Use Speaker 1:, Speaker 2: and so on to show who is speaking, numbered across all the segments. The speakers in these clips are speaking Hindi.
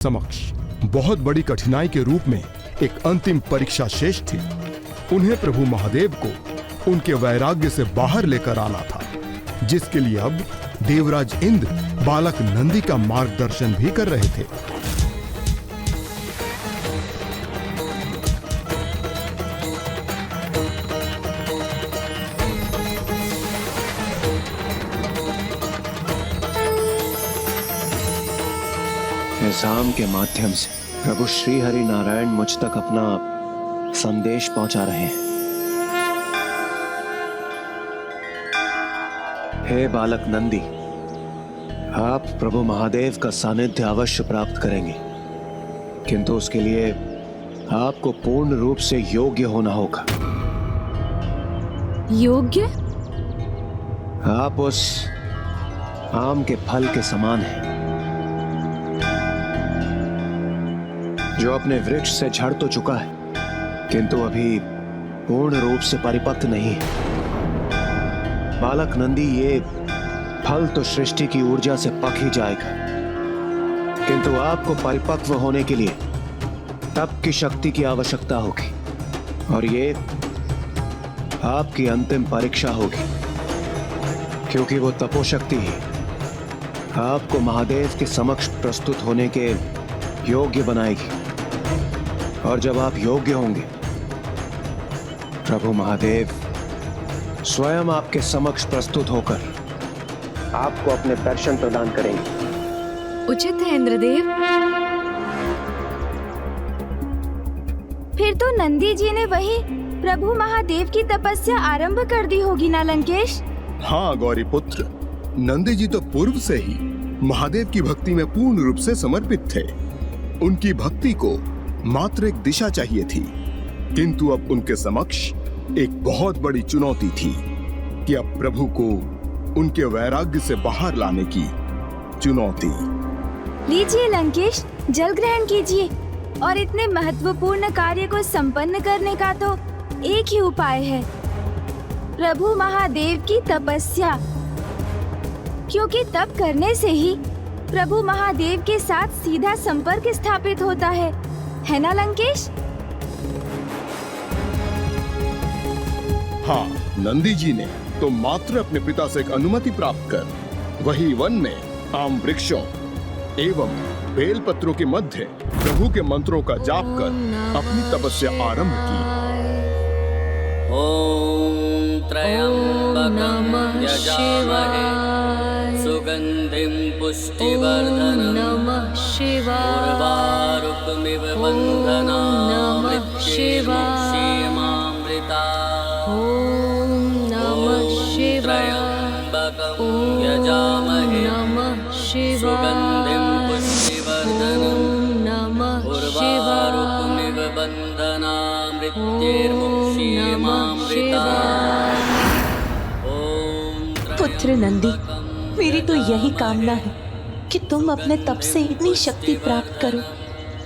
Speaker 1: समक्ष बहुत बड़ी कठिनाई के रूप में एक अंतिम परीक्षा शेष थी। उन्हें प्रभु महादेव को उनके वैराग्य से बाहर लेकर आना था, जिसके लिए अब देवराज इंद्र बालक नंदी का मार्गदर्शन भी कर रहे थे।
Speaker 2: एग्जाम के माध्यम से प्रभु श्री हरि नारायण मुझ तक अपना संदेश पहुंचा रहे हैं। हे बालक नंदी, आप प्रभु महादेव का सानिध्य अवश्य प्राप्त करेंगे, किंतु उसके लिए आपको पूर्ण रूप से योग्य होना होगा।
Speaker 3: योग्य?
Speaker 2: आप उस आम के फल के समान हैं, जो अपने वृक्ष से झड़ तो चुका है, किंतु अभी पूर्ण रूप से परिपक्व नहीं है। बालक नंदी, ये फल तो सृष्टि की ऊर्जा से पक ही जाएगा, किंतु आपको परिपक्व होने के लिए तप की शक्ति की आवश्यकता होगी, और ये आपकी अंतिम परीक्षा होगी, क्योंकि वो तपोशक्ति ही आपको महादेव के समक्ष प्रस्तुत होने के योग्य बनाएगी। और जब आप योग्य होंगे, प्रभु महादेव स्वयं आपके समक्ष प्रस्तुत होकर आपको अपने दर्शन प्रदान करेंगे।
Speaker 3: उचित है इंद्रदेव।
Speaker 4: फिर तो नंदी जी ने वही प्रभु महादेव की तपस्या आरंभ कर दी होगी ना लंकेश?
Speaker 1: हाँ गौरी पुत्र, नंदी जी तो पूर्व से ही महादेव की भक्ति में पूर्ण रूप से समर्पित थे। उनकी भक्ति को मात्र एक दिशा चाहिए थी, किंतु अब उनके समक्ष एक बहुत बड़ी चुनौती थी कि अब प्रभु को उनके वैराग्य से बाहर लाने की चुनौती।
Speaker 4: लीजिए लंकेश, जल ग्रहण कीजिए, और इतने महत्वपूर्ण कार्य को संपन्न करने का तो एक ही उपाय है, प्रभु महादेव की तपस्या। क्योंकि तप करने से ही प्रभु महादेव के साथ सीधा संपर्क स्थापित होता है ना लंकेश?
Speaker 1: हाँ, नंदी जी ने तो मात्र अपने पिता से एक अनुमति प्राप्त कर वही वन में आम वृक्षों एवं बेल पत्रों के मध्य प्रभु के मंत्रों का जाप कर अपनी तपस्या आरंभ की।
Speaker 5: ओम त्र्यंबकं यजामहे सुगंधिं पुष्टिवर्धनम् उर्वारुकमिव बन्धनान् मृत्युर्मुक्षीयमामृता। त्र्यंबकं यजामहे सुगंधिं पुष्टिवर्धनम् उर्वारुकमिव बन्धनान् मृत्युर्मुक्षीयमामृता।
Speaker 6: पुत्र नंदी, मेरी तो यही कामना है कि तुम अपने तप से इतनी शक्ति प्राप्त करो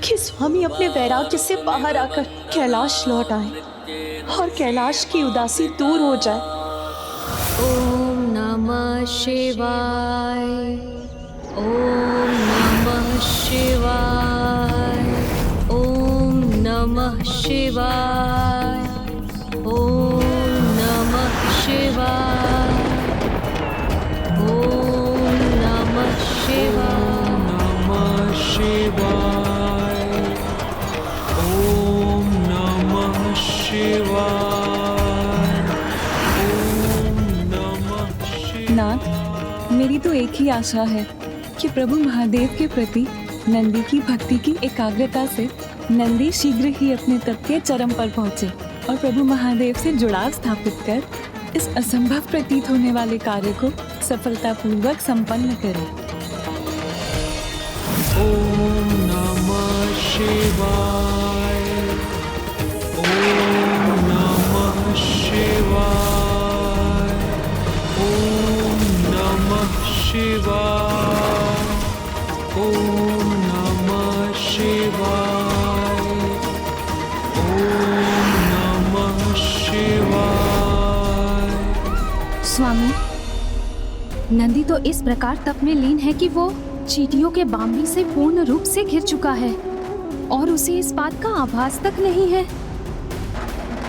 Speaker 6: कि स्वामी अपने वैराग्य से बाहर आकर कैलाश लौट आए और कैलाश की उदासी दूर हो जाए।
Speaker 3: ओम नमः शिवाय। ओम नमः शिवाय। ओम नमः शिवाय। ओम नमः शिवाय। ओम नमः शिवाय।
Speaker 7: नमः शिवाय। ओम नमः शिवाय। ओम नमः शिवाय।
Speaker 8: नाथ, मेरी तो एक ही आशा है कि प्रभु महादेव के प्रति नंदी की भक्ति की एकाग्रता से नंदी शीघ्र ही अपने तप के चरम पर पहुँचे और प्रभु महादेव से जुड़ाव स्थापित कर इस असंभव प्रतीत होने वाले कार्य को सफलतापूर्वक संपन्न करे।
Speaker 7: ओम नमः शिवाय। ओम नमः शिवाय। ओम नमः शिवाय। ओम नमः शिवाय। ओम नमः शिवाय।
Speaker 4: स्वामी, नंदी तो इस प्रकार तप में लीन है कि वो चींटियों के बाम्बी से पूर्ण रूप से घिर चुका है और उसे इस बात का आभास तक नहीं है।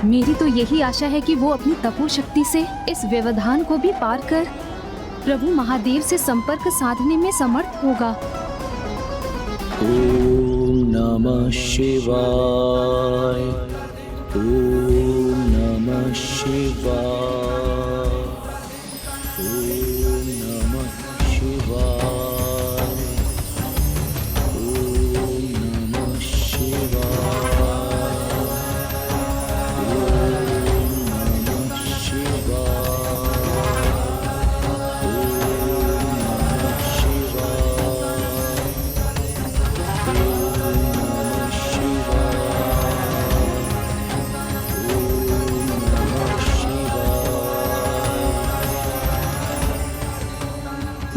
Speaker 4: मेरी तो यही आशा है कि वो अपनी तपोशक्ति से इस व्यवधान को भी पार कर प्रभु महादेव से संपर्क साधने में समर्थ होगा।
Speaker 2: ओम नमः शिवाय। ओम नमः शिवाय। ओम नमः शिवाय। ओम नमः शिवाय। ओम नमः शिवाय।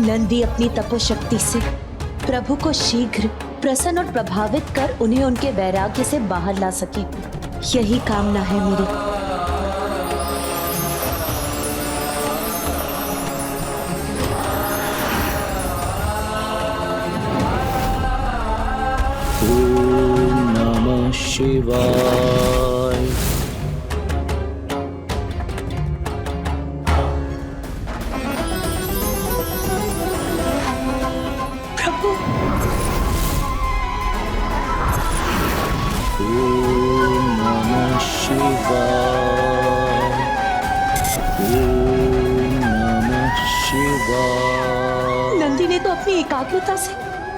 Speaker 6: नंदी अपनी तपोशक्ति से प्रभु को शीघ्र प्रसन्न और प्रभावित कर उन्हें उनके वैराग्य से बाहर ला सके, यही कामना है मेरी।
Speaker 2: ओम नमः शिवाय।
Speaker 6: प्रभु
Speaker 2: ओम नमः शिवाय। ओम नमः शिवाय।
Speaker 6: नंदी ने तो अपनी एकाग्रता से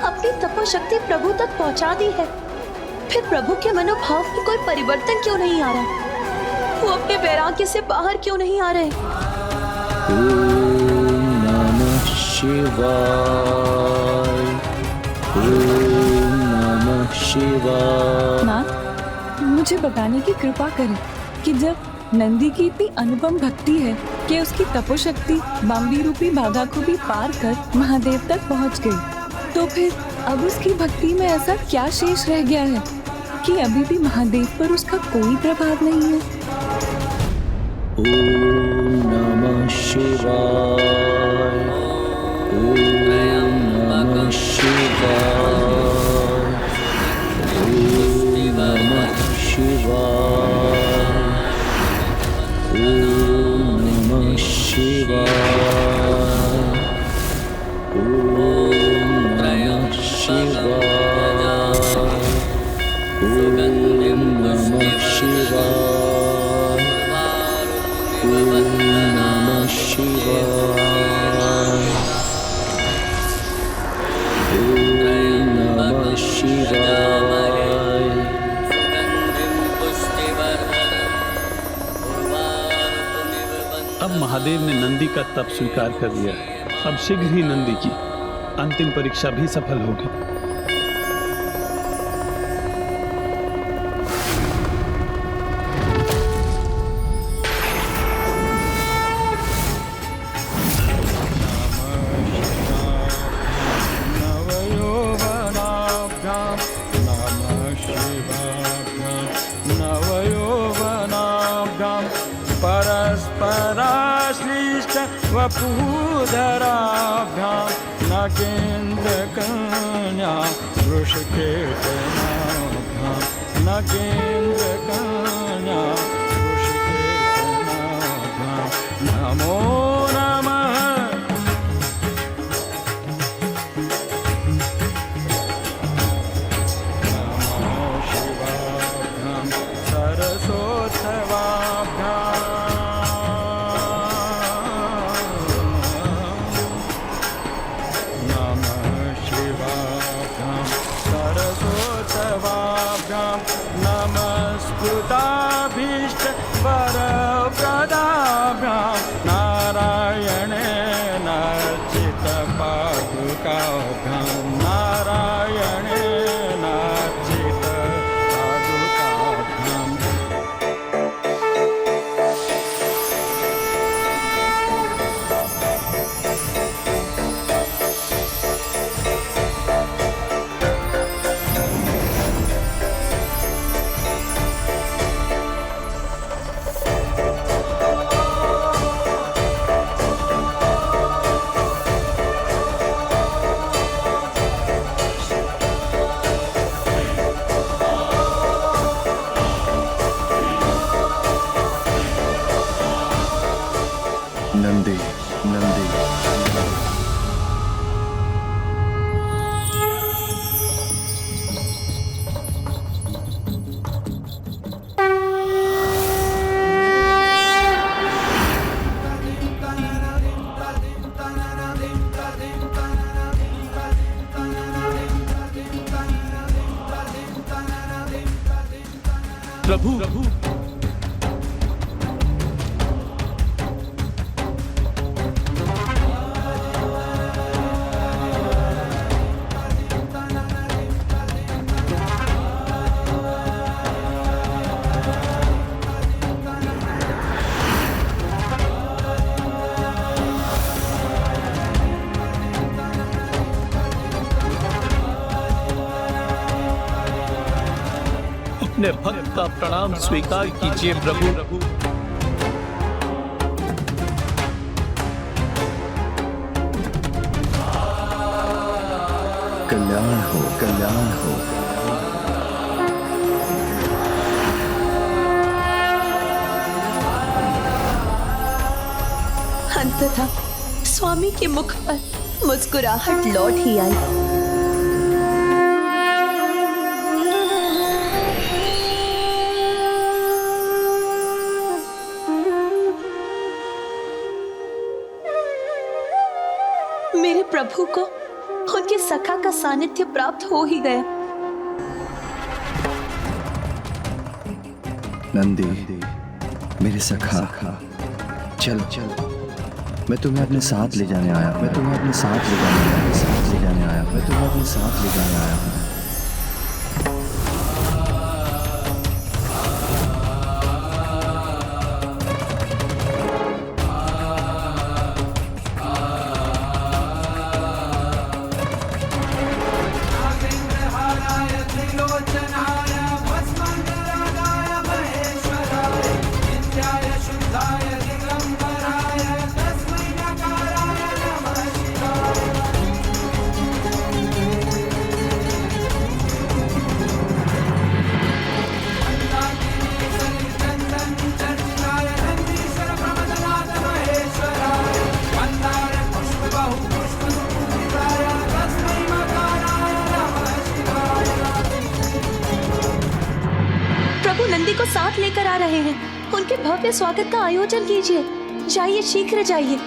Speaker 6: अपनी तपोशक्ति प्रभु तक पहुंचा दी है, फिर प्रभु के मनोभाव में कोई परिवर्तन क्यों नहीं आ रहा? वो अपने वैराग्य से बाहर क्यों नहीं आ रहे?
Speaker 2: ओम नमः शिवाय। ओम नमः शिवाय।
Speaker 8: नाथ, मुझे बताने की कृपा करें कि जब नंदी की इतनी अनुपम भक्ति है कि उसकी तपोशक्ति बाम्बी रूपी बाधा को भी पार कर महादेव तक पहुंच गई, तो फिर अब उसकी भक्ति में ऐसा क्या शेष रह गया है कि अभी भी महादेव पर उसका कोई प्रभाव नहीं है?
Speaker 2: ओम नमः शिवाय। ओम नमः शिवाय। ओम नमः शिवाय। ओम नमः शिवाय। ओम नमः शिवाय। ओम नमः शिवाय। ओम नमः शिवाय। ओम नमः शिवाय।
Speaker 7: अब महादेव ने नंदी का तप स्वीकार कर लिया है। अब शीघ्र ही नंदी की अंतिम परीक्षा भी सफल होगी।
Speaker 9: परस्पराश्लिष्ट वपुधराभ्यां नगेन्द्रकन्या वृषकेतनाभ्यां नगेन्द्रकन्या वृषकेतनाभ्यां नमो नमः। नमो शिवाभ्यां सरस्वत्यवाभ्यां सरस्वत्यवाभ्यां नमस्कृताभि
Speaker 7: प्रभु अपने भक्त का प्रणाम स्वीकार कीजिए प्रभु।
Speaker 10: कल्याण हो, कल्याण हो।
Speaker 6: अंततः स्वामी के मुख पर मुस्कुराहट लौट ही आई। मेरे प्रभु को उनके सखा का सानिध्य प्राप्त हो ही गया।
Speaker 10: नंदी, मेरे सखा, चल चल, मैं तुम्हें अपने साथ ले जाने आया, मैं तुम्हें अपने साथ ले जाने आया, साथ ले जाने आया, मैं तुम्हें अपने साथ ले जाने आया हूँ।
Speaker 6: नंदी को साथ लेकर आ रहे हैं। उनके भव्य स्वागत का आयोजन कीजिए। जाइए, शीघ्र जाइए।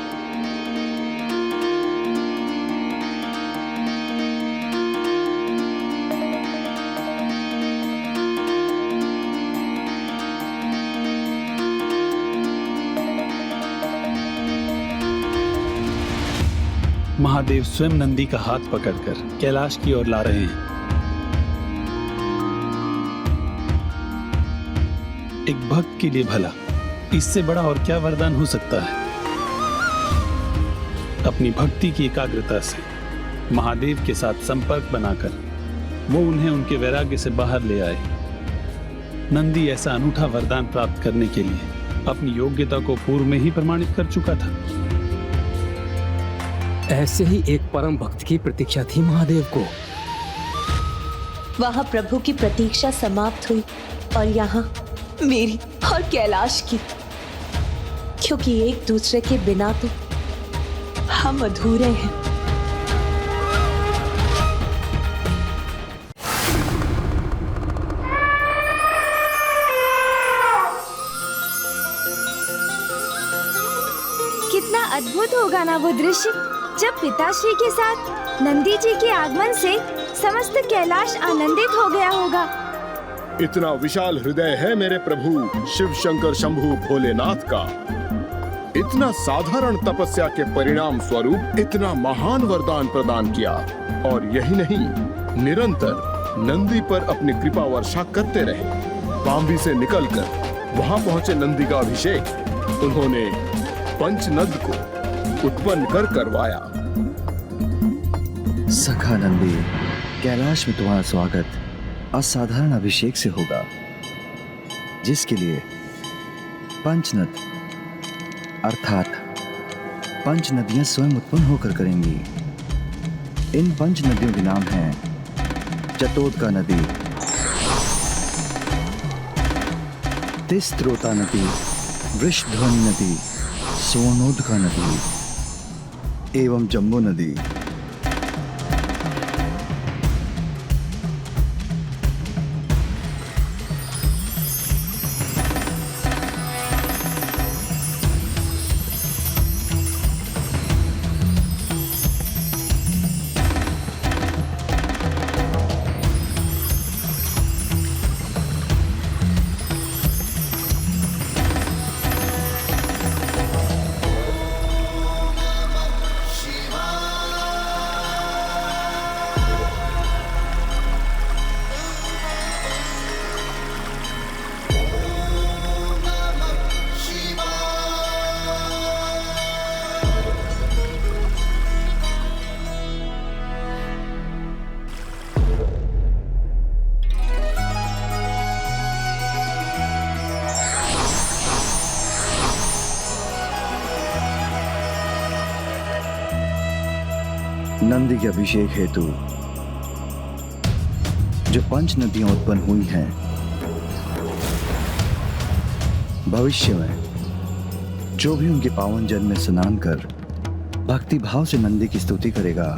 Speaker 7: महादेव स्वयं नंदी का हाथ पकड़कर कैलाश की ओर ला रहे हैं। एक भक्त के लिए भला इससे बड़ा और क्या वरदान हो सकता है। अपनी भक्ति की एकाग्रता से महादेव के साथ संपर्क बनाकर वो उन्हें उनके वैराग्य से बाहर ले आए। नंदी ऐसा अनूठा वरदान प्राप्त करने के लिए अपनी योग्यता को पूर्व में ही प्रमाणित कर चुका था।
Speaker 11: ऐसे ही एक परम भक्त की प्रतीक्षा थी महादेव को।
Speaker 6: वहां प्रभु की प्रतीक्षा समाप्त हुई और यहाँ मेरी और कैलाश की, क्योंकि एक दूसरे के बिना तो हम अधूरे हैं।
Speaker 4: कितना अद्भुत होगा ना वो दृश्य, जब पिताश्री के साथ नंदी जी के आगमन से समस्त कैलाश आनंदित हो गया होगा।
Speaker 1: इतना विशाल हृदय है मेरे प्रभु शिव शंकर शंभु भोलेनाथ का। इतना साधारण तपस्या के परिणाम स्वरूप इतना महान वरदान प्रदान किया, और यही नहीं, निरंतर नंदी पर अपनी कृपा वर्षा करते रहे। बाम्बी से निकलकर वहां पहुंचे नंदी का अभिषेक उन्होंने पंचनद को उत्पन्न कर करवाया।
Speaker 10: सखा नंदी, कैलाश में तुम्हारा स्वागत असाधारण अभिषेक से होगा, जिसके लिए पंचनद अर्थात पंच नदियां स्वयं उत्पन्न होकर करेंगी। इन पंच नदियों के नाम हैं जतोदका नदी, तिस्त्रोता नदी, वृषध्वनि नदी, स्वर्णोदका नदी एवं जम्बू नदी। नंदी के अभिषेक हेतु जो 5 नदियां उत्पन्न हुई हैं, भविष्य में जो भी उनके पावन जल में स्नान कर भक्ति भाव से नंदी की स्तुति करेगा,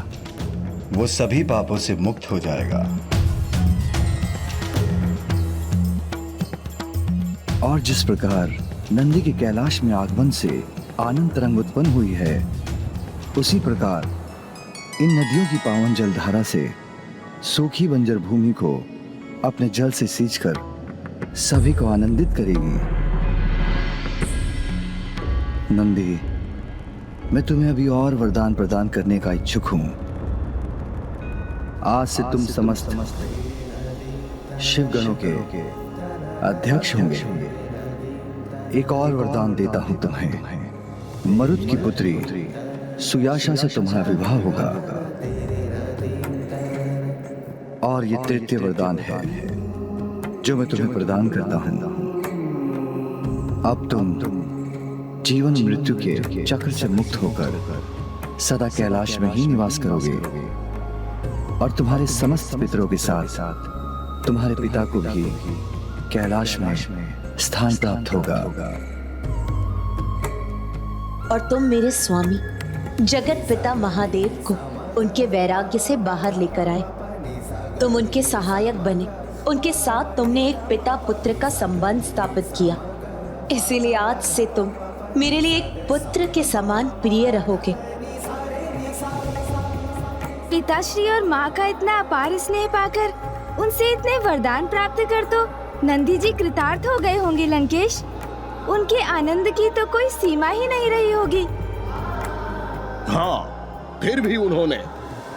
Speaker 10: वो सभी पापों से मुक्त हो जाएगा। और जिस प्रकार नंदी के कैलाश में आगमन से आनंद तरंग उत्पन्न हुई है, उसी प्रकार इन नदियों की पावन जलधारा से सूखी बंजर भूमि को अपने जल से सींचकर सभी को आनंदित करेगी। नंदी, मैं तुम्हें अभी और वरदान प्रदान करने का इच्छुक हूं। आज से तुम समस्त शिवगणों के अध्यक्ष होंगे। एक और वरदान देता हूं तुम्हें। मरुत की पुत्री सुयाशा से तुम्हारा विवाह होगा। और ये तृतीय वरदान है जो मैं तुम्हें प्रदान करता हूं। अब तुम जीवन मृत्यु के चक्र से मुक्त होकर सदा कैलाश में ही निवास करोगे और तुम्हारे समस्त पितरों के साथ तुम्हारे पिता को भी कैलाश में स्थान प्राप्त होगा।
Speaker 6: और तुम मेरे स्वामी जगत पिता महादेव को उनके वैराग्य से बाहर लेकर आए। तुम उनके सहायक बने। उनके साथ तुमने एक पिता पुत्र का संबंध स्थापित किया। इसीलिए आज से तुम मेरे लिए एक पुत्र के समान प्रिय रहोगे।
Speaker 4: पिताश्री और माँ का इतना अपार स्नेह पाकर उनसे इतने वरदान प्राप्त कर तो नंदी जी कृतार्थ हो गए होंगे लंकेश। उनके आनंद की तो कोई सीमा ही नहीं रही होगी।
Speaker 1: हाँ, फिर भी उन्होंने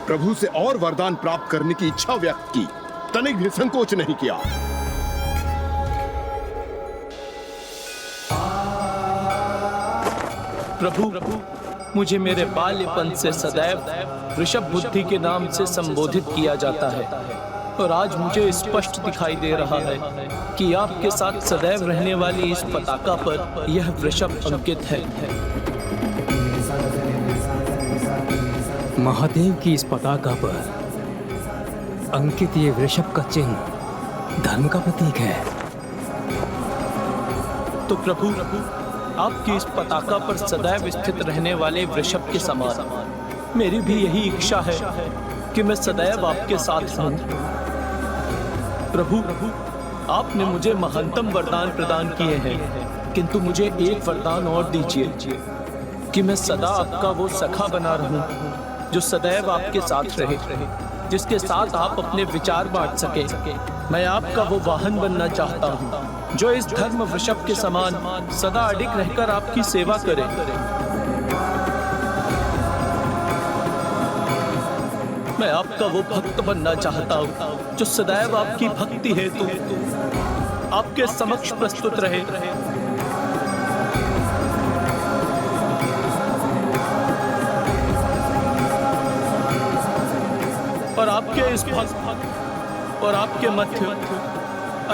Speaker 1: प्रभु से और वरदान प्राप्त करने की इच्छा व्यक्त की, तनिक भी संकोच नहीं किया।
Speaker 12: प्रभु, मुझे मेरे बाल्यपन से सदैव ऋषभ बुद्धि के नाम से संबोधित किया जाता है और आज मुझे स्पष्ट दिखाई दे रहा है कि आपके साथ सदैव रहने वाली इस पताका पर यह वृषभ अंकित है।
Speaker 11: महादेव की इस पताका पर अंकित ये वृषभ का चिन्ह धर्म का प्रतीक है।
Speaker 12: तो प्रभु, आपकी इस पताका पर सदैव स्थित रहने वाले वृषभ के समान मेरी भी यही इच्छा है कि मैं सदैव आपके साथ रहूं। प्रभु, आपने मुझे महानतम वरदान प्रदान किए हैं, किंतु मुझे एक वरदान और दीजिए कि मैं सदा आपका वो सखा बना रहूं जो सदैव आपके साथ रहे, जिसके साथ आप अपने विचार बांट सके। मैं आपका वो वाहन बनना चाहता हूँ जो इस धर्म वृषभ के समान सदा अडिग रहकर आपकी सेवा करे। मैं आपका वो भक्त बनना चाहता हूँ जो सदैव आपकी भक्ति हेतु आपके समक्ष प्रस्तुत रहे। और आपके इस भक्त और आपके मध्य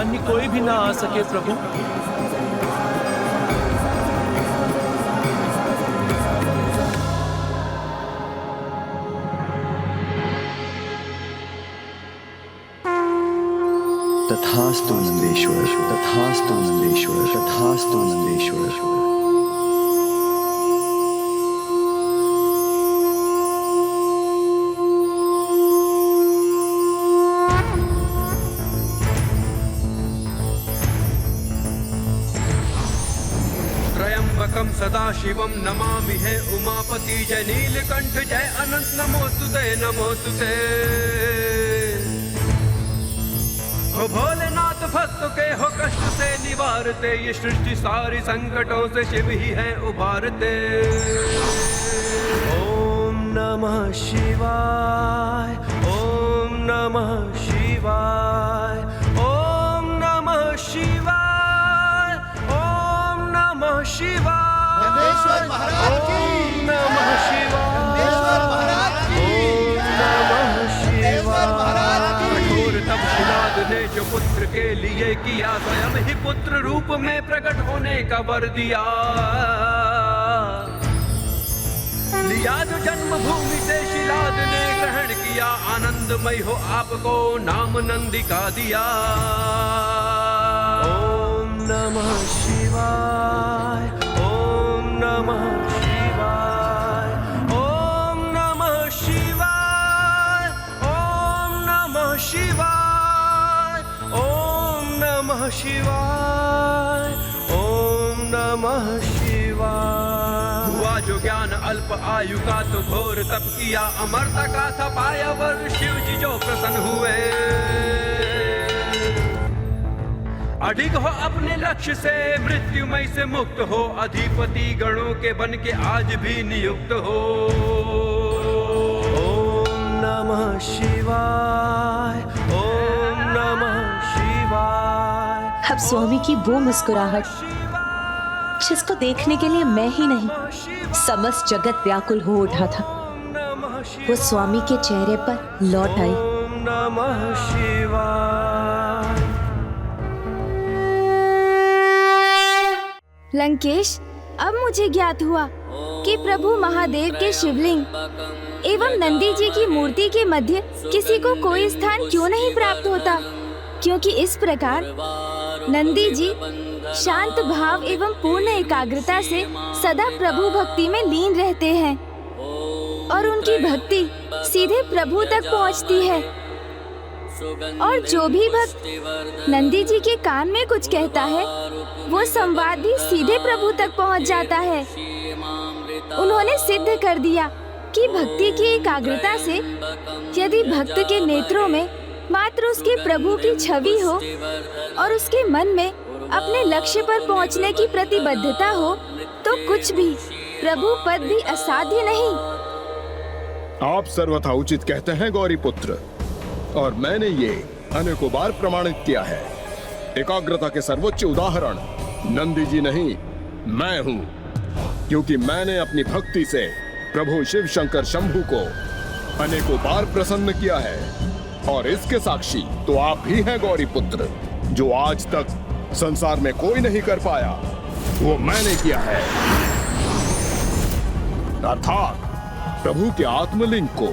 Speaker 12: अन्य कोई भी ना आ सके प्रभु।
Speaker 10: तथास्तु नंदेश्वर, तथास्तु नंदेश्वर, तथास्तु नंदेश्वर।
Speaker 13: त्र्यंबकं सदाशिवं नमामि है उमापति जय नीलकंठ जय अनंत नमोस्तुते नमोस्तुते। हो भोलेनाथ भक्तों के हो कष्ट से निवारते, ये सृष्टि सारी संकटों से शिव ही है उबारते। ओम नमः शिवाय, ओम नमः शिवाय, ओम नमः शिवाय, ओम नमः शिवाय। गणेश्वर महाराज की, ओम नमः शिवाय, गणेश्वर महाराज की, ओम नमः शिवाय। कठोर तपस्विनाद ने जो पुत्र के लिए किया, स्वयं ही पुत्र रूप में प्रकट होने का वर दिया। लिया जो जन्म भूमि से शिलाद ने ग्रहण किया, आनंदमय हो आपको नाम नंदी का दिया। ओम नमः शिवाय, ओम नमः शिवाय, ओम नमः शिवाय, ओम नमः शिवाय, ओम नमः शिवाय, ओम नमः शिवाय। हुआ जो ज्ञान अल्प आयु का तो घोर तप किया, अमरता का था पाया वर शिव जी जो प्रसन्न हुए। अडिग हो अपने लक्ष्य से, मृत्युमय से मुक्त हो, अधिपति गणों के बन के आज भी नियुक्त हो। ओम नमः शिवाय, ओम नमः शिवाय।
Speaker 6: अब स्वामी की वो मुस्कुराहट जिसको देखने के लिए मैं ही नहीं समस्त जगत व्याकुल हो उठा था, वो स्वामी के चेहरे पर लौट आई।
Speaker 13: ओम नमः शिवाय।
Speaker 4: लंकेश, अब मुझे ज्ञात हुआ कि प्रभु महादेव के शिवलिंग एवं नंदी जी की मूर्ति के मध्य किसी को कोई स्थान क्यों नहीं प्राप्त होता, क्योंकि इस प्रकार नंदी जी शांत भाव एवं पूर्ण एकाग्रता से सदा प्रभु भक्ति में लीन रहते हैं और उनकी भक्ति सीधे प्रभु तक पहुंचती है। और जो भी भक्त नंदी जी के कान में कुछ कहता है, वो संवाद भी सीधे प्रभु तक पहुंच जाता है। उन्होंने सिद्ध कर दिया कि भक्ति की एकाग्रता से यदि भक्त के नेत्रों में मात्र उसके प्रभु की छवि हो और उसके मन में अपने लक्ष्य पर पहुंचने की प्रतिबद्धता हो, तो कुछ भी प्रभु पद भी असाध्य नहीं।
Speaker 1: आप सर्वथा उचित कहते हैं गौरी पुत्र, और मैंने ये अनेकों बार प्रमाणित किया है। एकाग्रता के सर्वोच्च उदाहरण नंदी जी नहीं, मैं हूँ, क्योंकि मैंने अपनी भक्ति से प्रभु शिव शंकर शंभु को अनेकों बार प्रसन्न किया है। और इसके साक्षी तो आप भी हैं गौरी पुत्र, जो आज तक संसार में कोई नहीं कर पाया, वो मैंने किया है। अर्थात प्रभु के आत्मलिंग को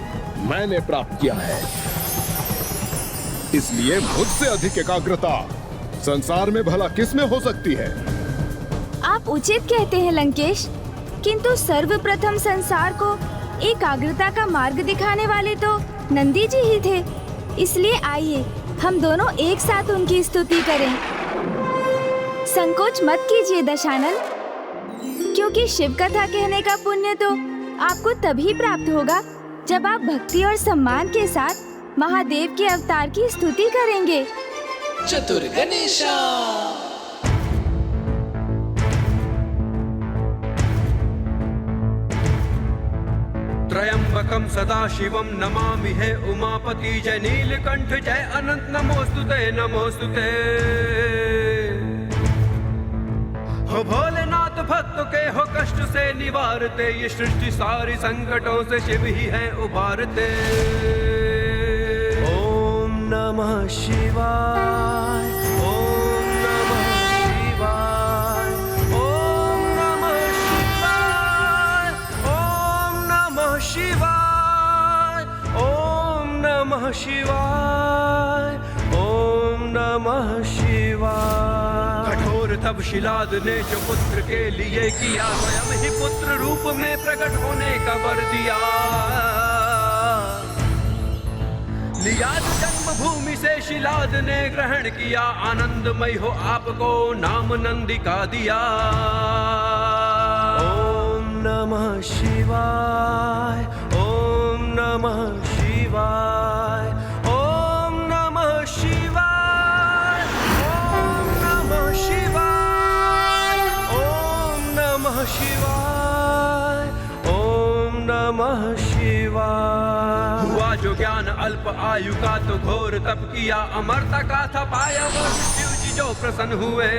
Speaker 1: मैंने प्राप्त किया है। इसलिए मुझसे अधिक एकाग्रता संसार में भला किस में हो सकती है?
Speaker 4: आप उचित कहते हैं लंकेश, किंतु सर्वप्रथम संसार को एकाग्रता का मार्ग दिखाने वाले तो नंदी जी ही थे। इसलिए आइए हम दोनों एक साथ उनकी स्तुति करें। संकोच मत कीजिए दशानन, क्योंकि शिव कथा कहने का पुण्य तो आपको तभी प्राप्त होगा जब आप भक्ति और सम्मान के साथ महादेव के अवतार की स्तुति करेंगे।
Speaker 14: चतुर गणेशा।
Speaker 13: त्रयंबकम सदा शिवम नमामि है उमापति, जय नीलकंठ जय अनंत नमोस्तुते नमोस्तुते। हो भोलेनाथ भक्तों के हो कष्ट से निवारते, ये सृष्टि सारी संकटों से शिव ही है उबारते। ओम नमः शिवाय, ओम नमः शिवाय, ओम नमः शिवाय, ओम नमः शिवाय, ओम नमः शिवाय, ओम नमः शिवाय। कठोर तब शिलाद ने जो पुत्र के लिए किया, स्वयं ही पुत्र रूप में प्रकट होने का वर दिया। लिया जन्म भूमि से शिलाद ने ग्रहण किया, आनंदमय हो आपको नाम नंदी का दिया। ओम नमः शिवाय, ओम नमः शिवाय, ओम नमः शिवाय, ओम नमः शिवाय, ओम नमः शिवाय, ओम नमः शिवाय। हुआ जो ज्ञान अल्प आयु का तो घोर तप किया, अमरता का था पाया वो शिव जी जो प्रसन्न हुए।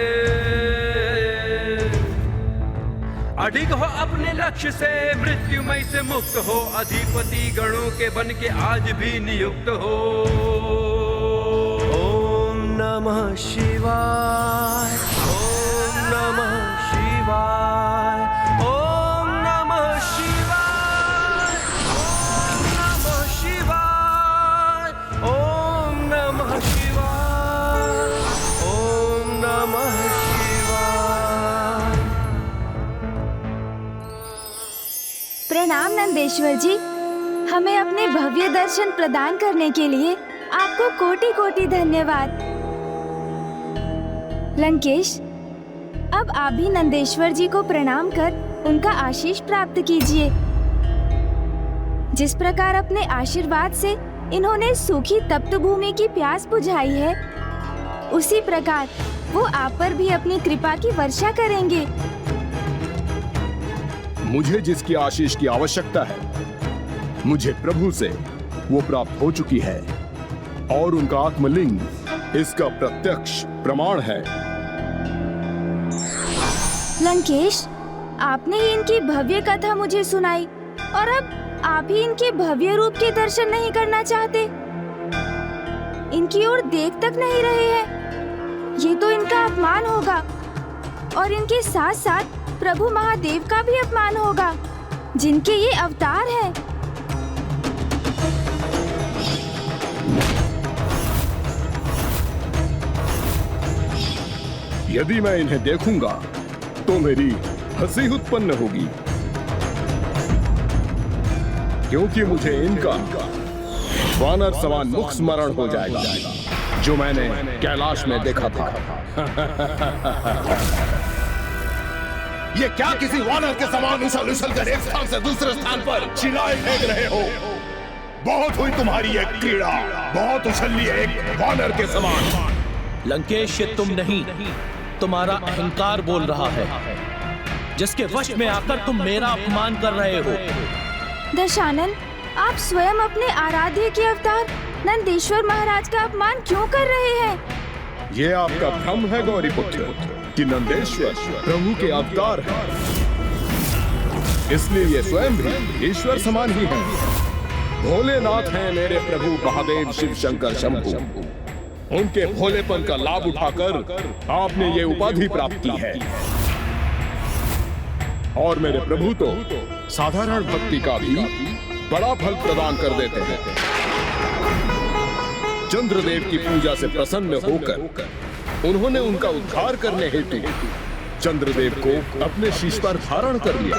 Speaker 13: अडिग हो अपने लक्ष्य से, मृत्युमय से मुक्त हो, अधिपति गणों के बन के आज भी नियुक्त हो। ओम नमः शिवाय, ओम नमः शिवाय, ओम नमः शिवाय, ओम
Speaker 4: प्रणाम नंदेश्वर जी। हमें अपने भव्य दर्शन प्रदान करने के लिए आपको कोटि कोटि धन्यवाद। लंकेश, अब आप भी नंदेश्वर जी को प्रणाम कर उनका आशीष प्राप्त कीजिए। जिस प्रकार अपने आशीर्वाद से इन्होंने सूखी तप्त भूमि की प्यास बुझाई है, उसी प्रकार वो आप पर भी अपनी कृपा की वर्षा करेंगे।
Speaker 1: मुझे जिसकी आशीष की आवश्यकता है, मुझे प्रभु से वो प्राप्त हो चुकी है और उनका आत्मलिंग इसका प्रत्यक्ष प्रमाण है।
Speaker 4: लंकेश, आपने ही इनकी भव्य कथा मुझे सुनाई और अब आप ही इनके भव्य रूप के दर्शन नहीं करना चाहते, इनकी ओर देख तक नहीं रहे हैं। ये तो इनका अपमान होगा और इनके साथ साथ प्रभु महादेव का भी अपमान होगा, जिनके ये अवतार हैं।
Speaker 1: यदि मैं इन्हें देखूंगा तो मेरी हंसी उत्पन्न होगी, क्योंकि मुझे इनका वानर समान मुख स्मरण हो जाएगा जो मैंने कैलाश में देखा था।
Speaker 15: ये क्या किसी वानर के समान उछल उछल कर एक स्थान से दूसरे स्थान पर चिल्लाए फेंक रहे हो? बहुत हुई तुम्हारी ये क्रीड़ा, बहुत उछल ली एक वानर के समान।
Speaker 12: लंकेश, ये तुम नहीं, तुम्हारा अहंकार बोल रहा है, जिसके वश में आकर तुम मेरा अपमान कर रहे हो।
Speaker 4: दशानन, आप स्वयं अपने आराध्य के अवतार नंदेश्वर महाराज का अपमान क्यों कर रहे हैं?
Speaker 1: ये आपका भ्रम है गौरी पुत्र कि नंदेश्वर प्रभु के अवतार हैं, इसलिए ये स्वयं भी ईश्वर समान ही हैं। भोलेनाथ हैं मेरे प्रभु महादेव शिव शंकर शंभु। उनके भोलेपन का लाभ उठाकर आपने ये उपाधि प्राप्त की है और मेरे प्रभु तो साधारण भक्ति का भी बड़ा फल प्रदान कर देते हैं। चंद्रदेव की पूजा से प्रसन्न होकर उन्होंने उनका उद्धार करने हेतु चंद्रदेव को अपने शीश पर धारण कर लिया।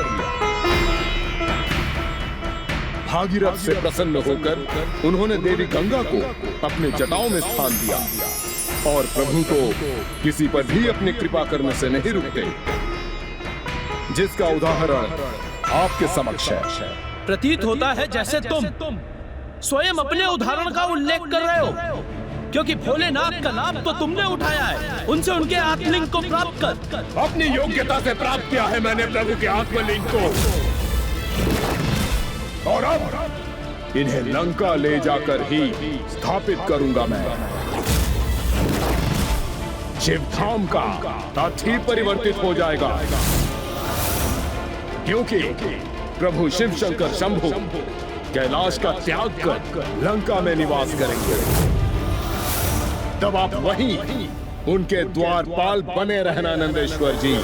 Speaker 1: भागीरथ से प्रसन्न होकर उन्होंने देवी गंगा को अपने जटाओं में स्थान दिया और प्रभु तो किसी पर भी अपनी कृपा करने से नहीं रुकते, जिसका उदाहरण आपके समक्ष है।
Speaker 12: प्रतीत होता है जैसे तुम स्वयं अपने उदाहरण का उल्लेख कर रहे हो, क्योंकि भोलेनाथ का लाभ तो तुमने उठाया है, उनसे उनके आत्मलिंग को प्राप्त कर।
Speaker 15: अपनी योग्यता से प्राप्त किया है मैंने प्रभु के आत्मलिंग को, और अब
Speaker 1: इन्हें लंका ले जाकर ही स्थापित करूंगा मैं। शिवधाम का तथ ही परिवर्तित हो जाएगा, क्योंकि प्रभु शिव शंकर शंभु कैलाश का त्याग कर लंका में निवास करेंगे। तब आप वहीं उनके द्वारपाल बने रहना नंदेश्वर जी।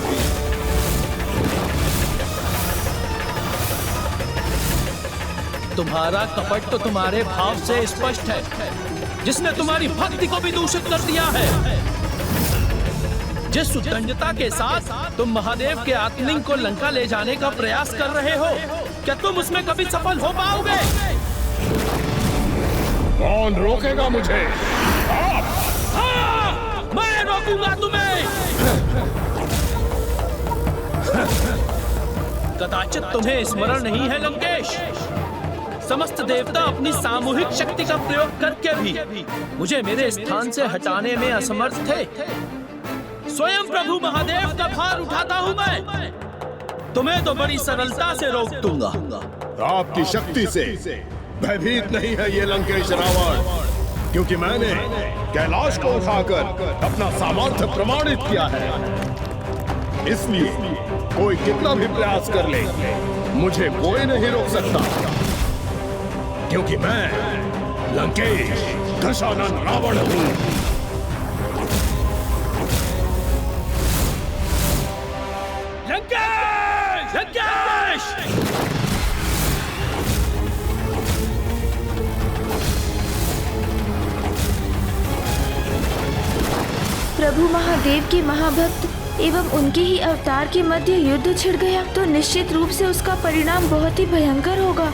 Speaker 12: तुम्हारा कपट तो तुम्हारे भाव से स्पष्ट है, जिसने तुम्हारी भक्ति को भी दूषित कर दिया है। जिस उद्दंडता के साथ तुम महादेव के आत्मलिंग को लंका ले जाने का प्रयास कर रहे हो, क्या तुम उसमें कभी सफल हो पाओगे?
Speaker 15: कौन रोकेगा मुझे?
Speaker 12: हाँ, मैं रोकूंगा तुम्हें। कदाचित तुम्हें स्मरण नहीं है लंकेश, समस्त देवता अपनी सामूहिक शक्ति का प्रयोग करके भी मुझे मेरे स्थान से हटाने में असमर्थ थे। स्वयं प्रभु महादेव का भार उठाता हूं मैं, तुम्हें तो बड़ी सरलता से रोक दूंगा।
Speaker 1: आपकी शक्ति से भयभीत नहीं है ये लंकेश रावण, क्योंकि मैंने कैलाश को उठाकर अपना सामर्थ्य प्रमाणित किया है। इसलिए कोई कितना भी प्रयास कर ले, मुझे कोई नहीं रोक सकता, क्योंकि मैं लंकेश दशानन रावण हूं।
Speaker 12: लंकेश! लंकेश!
Speaker 4: प्रभु महादेव के महाभक्त एवं उनके ही अवतार के मध्य युद्ध छिड़ गया तो निश्चित रूप से उसका परिणाम बहुत ही भयंकर होगा।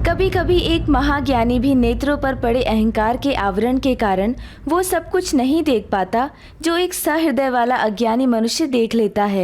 Speaker 4: कभी कभी एक महाज्ञानी भी नेत्रों पर पड़े अहंकार के आवरण के कारण वो सब कुछ नहीं देख पाता जो एक सहृदय वाला अज्ञानी मनुष्य देख लेता है।